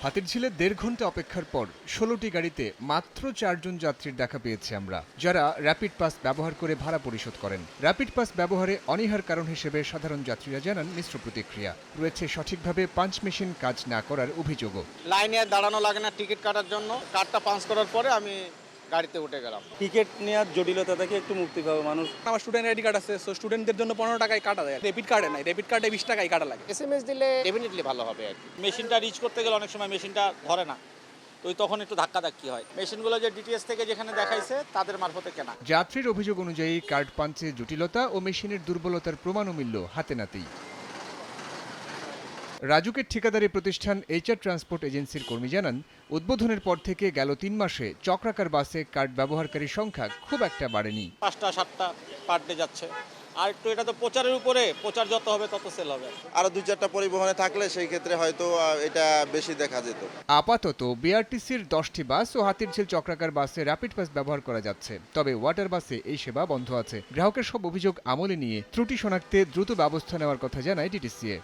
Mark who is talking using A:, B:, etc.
A: হাতিরঝিলে ১.৫ ঘন্টা অপেক্ষার পর ১৬টি গাড়িতে মাত্র ৪ জন যাত্রীর দেখা পেয়েছি আমরা, যারা র্যাপিড পাস ব্যবহার করে ভাড়া পরিশোধ করেন। র্যাপিড পাস ব্যবহারে অনীহার কারণ হিসেবে সাধারণ যাত্রীরা জানান মিশ্র প্রতিক্রিয়া রয়েছে, সঠিকভাবে পাঞ্চ মেশিন কাজ না করার অভিযোগও।
B: লাইনে দাঁড়ানো লাগে না টিকিট কাটার জন্য। কার্ডটা পাঞ্চ করার পরে আমি গাড়িতে উঠে গেলাম।
C: টিকিট নেওয়ার জটিলতা থেকে একটু মুক্তি পাবে মানুষ।
D: আমার স্টুডেন্ট আইডি কার্ড আছে, সো স্টুডেন্টদের জন্য 15 টাকায় কাটা যায়। ডেবিট কার্ডে নাই, ডেবিট কার্ডে 20 টাকায় কাটা লাগে।
B: এসএমএস দিলে ডেফিনেটলি ভালো হবে আর কি।
E: মেশিনটা রিচ করতে গেলে অনেক সময় মেশিনটা ধরে না, তো তখন একটু ধাক্কাধাক্কি হয়। মেশিনগুলো যে ডিটিএস থেকে যেখানে দেখাইছে তাদের মারফতে কেনা।
A: যাত্রীর অভিযোগ অনুযায়ী কার্ড পাঞ্চে জটিলতা ও মেশিনের দুর্বলতার প্রমাণও মিলল হাতে নাতেই। রাজুকের ঠিকাদারি প্রতিষ্ঠান এইচআর ট্রান্সপোর্ট এজেন্সির কর্মী জানান, উদ্বোধনের পর থেকে গেল ৩ মাসে চক্রাকার বাসে কার্ড ব্যবহারকারীর সংখ্যা খুব একটা বাড়েনি।
E: 5টা 7টা পার ডে যাচ্ছে। আর একটু এটা তো প্রচারের উপরে, প্রচার যত হবে তত সেল হবে।
F: আরো 2-4টা পরিবহনে থাকলে সেই ক্ষেত্রে হয়তো এটা বেশি দেখা যেত।
A: আপাতত বিআরটিসির 10টি বাস ও হাতিরঝিল চক্রাকার বাসে র্যাপিড পাস ব্যবহার করা যাচ্ছে, তবে ওয়াটার বাসে এই সেবা বন্ধ আছে। গ্রাহকের সব অভিযোগ আমলে নিয়ে ত্রুটি শনাক্তে দ্রুত ব্যবস্থা নেওয়ার কথা জানায় ডিটিসিএ।